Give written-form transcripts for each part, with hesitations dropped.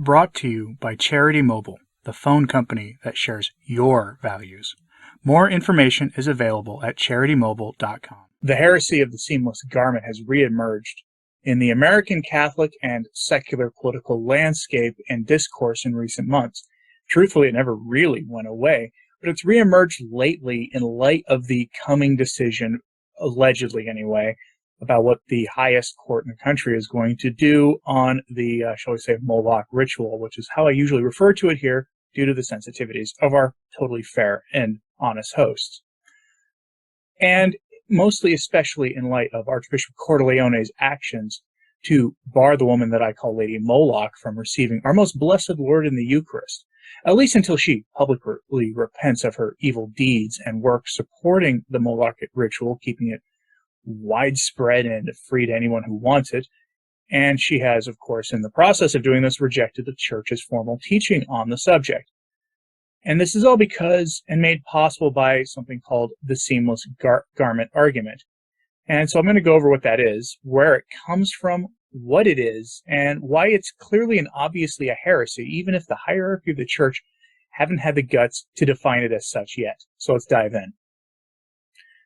brought to you by Charity Mobile, the phone company that shares your values. More information is available at CharityMobile.com. The heresy of the seamless garment has reemerged in the American Catholic and secular political landscape and discourse in recent months. Truthfully, it never really went away, but it's reemerged lately in light of the coming decision, allegedly anyway, about what the highest court in the country is going to do on the, shall we say, Moloch ritual, which is how I usually refer to it here due to the sensitivities of our totally fair and honest hosts. And mostly, especially in light of Archbishop Cordileone's actions to bar the woman that I call Lady Moloch from receiving our most blessed Lord in the Eucharist, at least until she publicly repents of her evil deeds and works supporting the Moloch ritual, keeping it widespread and free to anyone who wants it. And she has, of course, in the process of doing this, rejected the Church's formal teaching on the subject. And this is all because and made possible by something called the seamless garment argument. And so I'm going to go over what that is, where it comes from, what it is, and why it's clearly and obviously a heresy, even if the hierarchy of the Church haven't had the guts to define it as such yet. So let's dive in.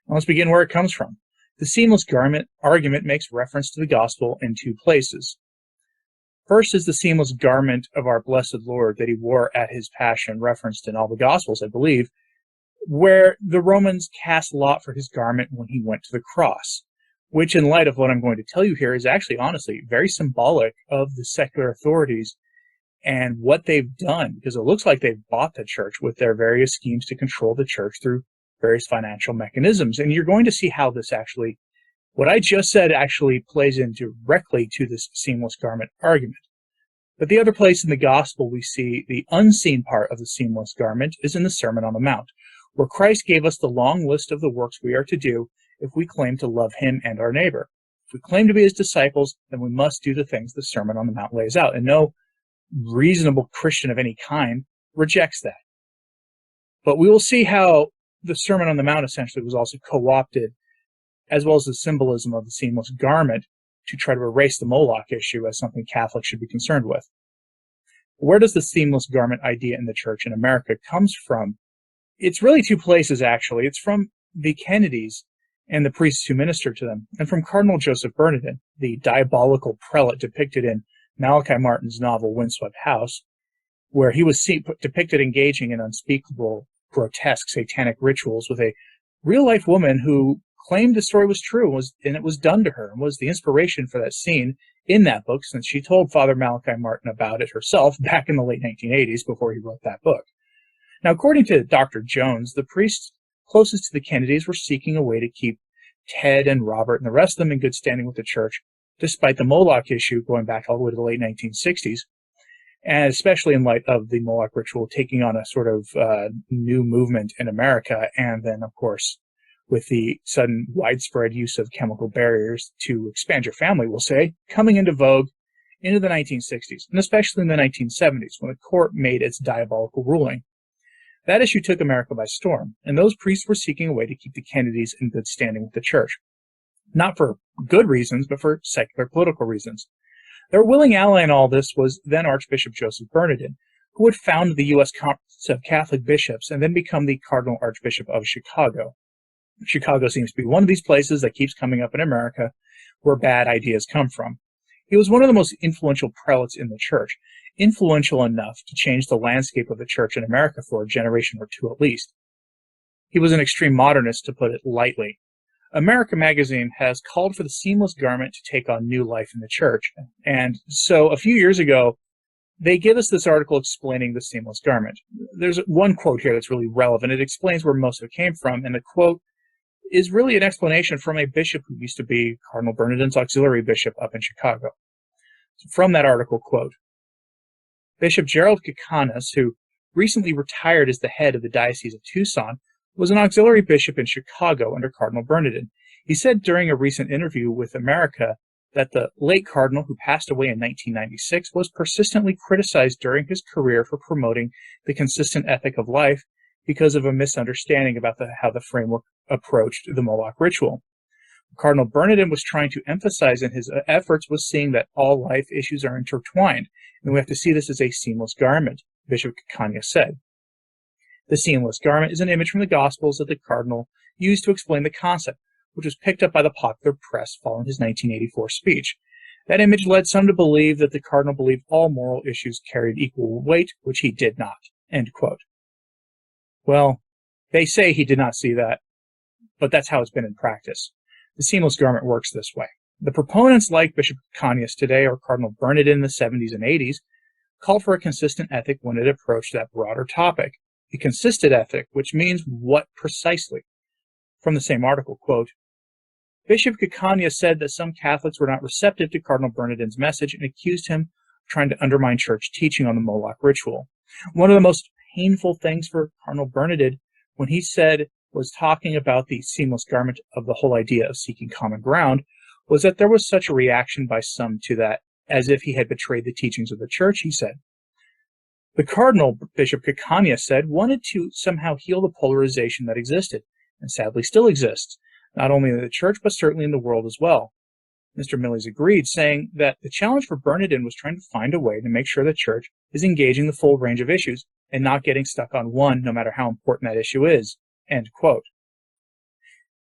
Now let's begin where it comes from. The seamless garment argument makes reference to the gospel in two places. First is the seamless garment of our blessed Lord that he wore at his passion, referenced in all the Gospels, I believe, where the Romans cast lot for his garment when he went to the cross, which, in light of what I'm going to tell you here, is actually, honestly, very symbolic of the secular authorities and what they've done, because it looks like they've bought the Church with their various schemes to control the Church through various financial mechanisms. And you're going to see how this actually, what I just said, actually plays in directly to this seamless garment argument. But the other place in the gospel we see the unseen part of the seamless garment is in the Sermon on the Mount, where Christ gave us the long list of the works we are to do if we claim to love him and our neighbor. If we claim to be his disciples, then we must do the things the Sermon on the Mount lays out, and no reasonable Christian of any kind rejects that. But we will see how the Sermon on the Mount essentially was also co-opted, as well as the symbolism of the seamless garment, to try to erase the Moloch issue as something Catholics should be concerned with. Where does the seamless garment idea in the Church in America comes from? It's really two places, actually. It's from the Kennedys and the priests who ministered to them, and from Cardinal Joseph Bernardin, the diabolical prelate depicted in Malachi Martin's novel Windswept House, where he was depicted engaging in unspeakable, grotesque satanic rituals with a real-life woman who claimed the story was true, and it was done to her, and was the inspiration for that scene in that book, since she told Father Malachi Martin about it herself back in the late 1980s before he wrote that book. Now, according to Dr. Jones, the priests closest to the Kennedys were seeking a way to keep Ted and Robert and the rest of them in good standing with the Church, despite the Moloch issue going back all the way to the late 1960s, and especially in light of the Moloch ritual taking on a sort of new movement in America, and then, of course, with the sudden widespread use of chemical barriers to expand your family, we'll say, coming into vogue into the 1960s, and especially in the 1970s, when the court made its diabolical ruling. That issue took America by storm, and those priests were seeking a way to keep the Kennedys in good standing with the Church. Not for good reasons, but for secular political reasons. Their willing ally in all this was then Archbishop Joseph Bernardin, who had founded the U.S. Conference of Catholic Bishops and then become the Cardinal Archbishop of Chicago. Chicago seems to be one of these places that keeps coming up in America where bad ideas come from. He was one of the most influential prelates in the Church, influential enough to change the landscape of the Church in America for a generation or two at least. He was an extreme modernist, to put it lightly. America Magazine has called for the seamless garment to take on new life in the Church, and so a few years ago, they give us this article explaining the seamless garment. There's one quote here that's really relevant. It explains where most of it came from, and the quote is really an explanation from a bishop who used to be Cardinal Bernardin's auxiliary bishop up in Chicago. So from that article, quote, Bishop Gerald Kikanis, who recently retired as the head of the Diocese of Tucson, was an auxiliary bishop in Chicago under Cardinal Bernardin. He said during a recent interview with America that the late cardinal, who passed away in 1996, was persistently criticized during his career for promoting the consistent ethic of life because of a misunderstanding about how the framework approached the Moloch ritual. Cardinal Bernardin was trying to emphasize in his efforts was seeing that all life issues are intertwined, and we have to see this as a seamless garment, Bishop Caccania said. The seamless garment is an image from the Gospels that the cardinal used to explain the concept, which was picked up by the popular press following his 1984 speech. That image led some to believe that the cardinal believed all moral issues carried equal weight, which he did not. End quote. Well, they say he did not see that, but that's how it's been in practice. The seamless garment works this way. The proponents like Bishop Caccanius today, or Cardinal Bernardin in the 70s and 80s, called for a consistent ethic when it approached that broader topic. A consistent ethic, which means what precisely? From the same article, quote, Bishop Caccania said that some Catholics were not receptive to Cardinal Bernardin's message and accused him of trying to undermine church teaching on the Moloch ritual. One of the most painful things for Cardinal Bernardin when he was talking about the seamless garment of the whole idea of seeking common ground was that there was such a reaction by some to that, as if he had betrayed the teachings of the church, he said. The Cardinal, Bishop Caccania said, wanted to somehow heal the polarization that existed, and sadly still exists, not only in the church, but certainly in the world as well. Mr. Millies agreed, saying that the challenge for Bernardin was trying to find a way to make sure the church is engaging the full range of issues and not getting stuck on one, no matter how important that issue is. End quote.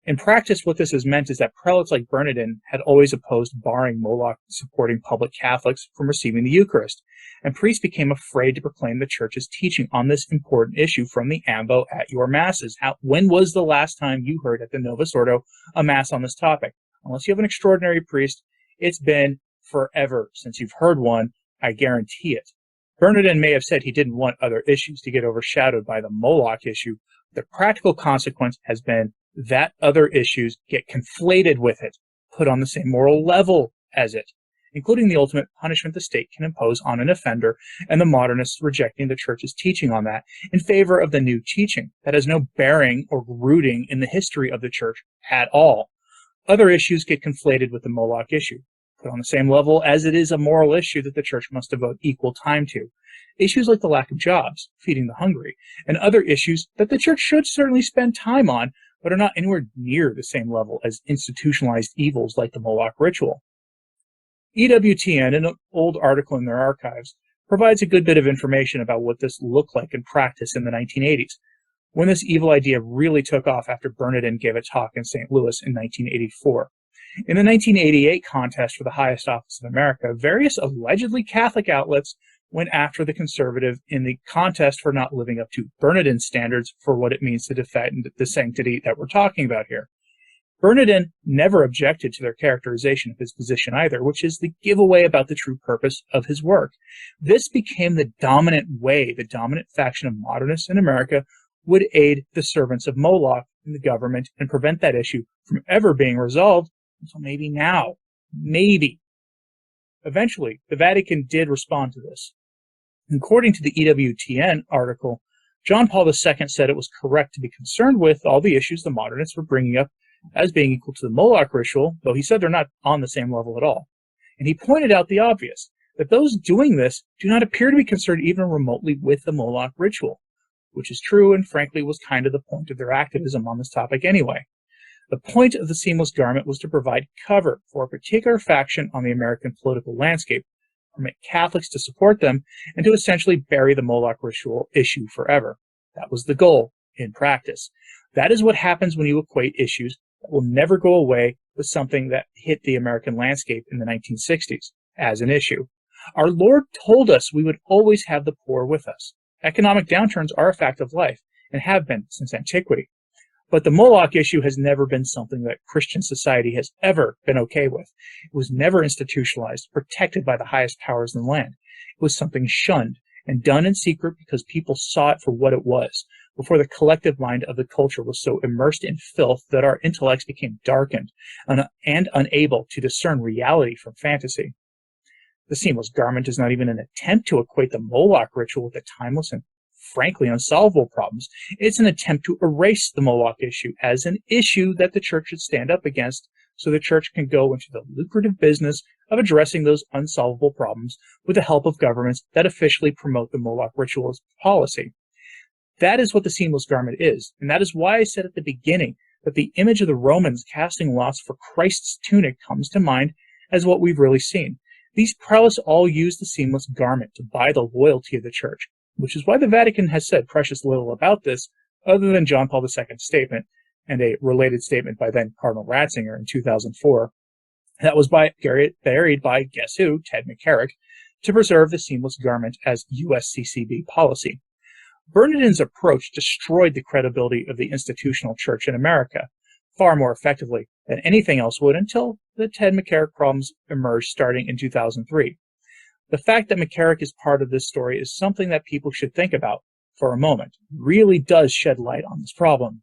In practice, what this has meant is that prelates like Bernardin had always opposed barring Moloch-supporting public Catholics from receiving the Eucharist, and priests became afraid to proclaim the Church's teaching on this important issue from the ambo at your masses. When was the last time you heard at the Novus Ordo a mass on this topic? Unless you have an extraordinary priest, it's been forever since you've heard one, I guarantee it. Bernardin may have said he didn't want other issues to get overshadowed by the Moloch issue. The practical consequence has been that other issues get conflated with it, put on the same moral level as it, including the ultimate punishment the state can impose on an offender, and the modernists rejecting the church's teaching on that in favor of the new teaching that has no bearing or rooting in the history of the church at all. Other issues get conflated with the Moloch issue, put on the same level as it is a moral issue that the church must devote equal time to. Issues like the lack of jobs, feeding the hungry, and other issues that the church should certainly spend time on, but are not anywhere near the same level as institutionalized evils like the Moloch ritual. EWTN, in an old article in their archives, provides a good bit of information about what this looked like in practice in the 1980s, when this evil idea really took off after Bernardin gave a talk in St. Louis in 1984. In the 1988 contest for the highest office of America, various allegedly Catholic outlets went after the conservative in the contest for not living up to Bernardin's standards for what it means to defend the sanctity that we're talking about here. Bernardin never objected to their characterization of his position either, which is the giveaway about the true purpose of his work. This became the dominant way the dominant faction of modernists in America would aid the servants of Moloch in the government and prevent that issue from ever being resolved until maybe now. Maybe. Eventually, the Vatican did respond to this. According to the EWTN article, John Paul II said it was correct to be concerned with all the issues the modernists were bringing up as being equal to the Moloch ritual, though he said they're not on the same level at all. And he pointed out the obvious, that those doing this do not appear to be concerned even remotely with the Moloch ritual, which is true and frankly was kind of the point of their activism on this topic anyway. The point of the seamless garment was to provide cover for a particular faction on the American political landscape, permit Catholics to support them, and to essentially bury the Moloch ritual issue forever. That was the goal in practice. That is what happens when you equate issues that will never go away with something that hit the American landscape in the 1960s as an issue. Our Lord told us we would always have the poor with us. Economic downturns are a fact of life and have been since antiquity. But the Moloch issue has never been something that Christian society has ever been okay with. It was never institutionalized, protected by the highest powers in the land. It was something shunned and done in secret because people saw it for what it was, before the collective mind of the culture was so immersed in filth that our intellects became darkened and unable to discern reality from fantasy. The seamless garment is not even an attempt to equate the Moloch ritual with the timeless and frankly unsolvable problems. It's an attempt to erase the Moloch issue as an issue that the church should stand up against so the church can go into the lucrative business of addressing those unsolvable problems with the help of governments that officially promote the Moloch ritual as policy. That is what the seamless garment is, and that is why I said at the beginning that the image of the Romans casting lots for Christ's tunic comes to mind as what we've really seen. These prelates all used the seamless garment to buy the loyalty of the church, which is why the Vatican has said precious little about this, other than John Paul II's statement and a related statement by then Cardinal Ratzinger in 2004 that was buried by, guess who, Ted McCarrick, to preserve the seamless garment as USCCB policy. Bernardin's approach destroyed the credibility of the institutional church in America far more effectively than anything else would until the Ted McCarrick problems emerged starting in 2003. The fact that McCarrick is part of this story is something that people should think about for a moment. It really does shed light on this problem.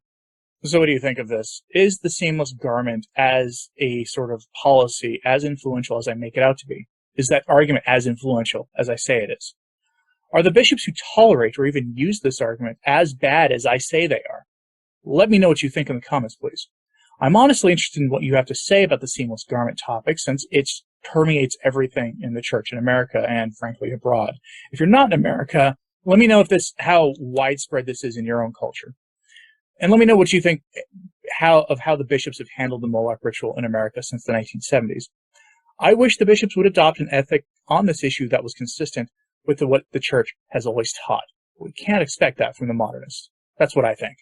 So what do you think of this? Is the seamless garment as a sort of policy as influential as I make it out to be? Is that argument as influential as I say it is? Are the bishops who tolerate or even use this argument as bad as I say they are? Let me know what you think in the comments, please. I'm honestly interested in what you have to say about the seamless garment topic, since it permeates everything in the church in America and, frankly, abroad. If you're not in America, let me know how widespread this is in your own culture. And let me know what you think of how the bishops have handled the Moloch ritual in America since the 1970s. I wish the bishops would adopt an ethic on this issue that was consistent with what the church has always taught. We can't expect that from the modernists. That's what I think.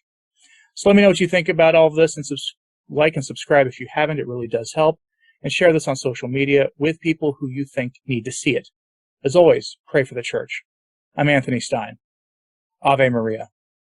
So let me know what you think about all of this, and like and subscribe if you haven't. It really does help. And share this on social media with people who you think need to see it. As always, pray for the church. I'm Anthony Stine. Ave Maria.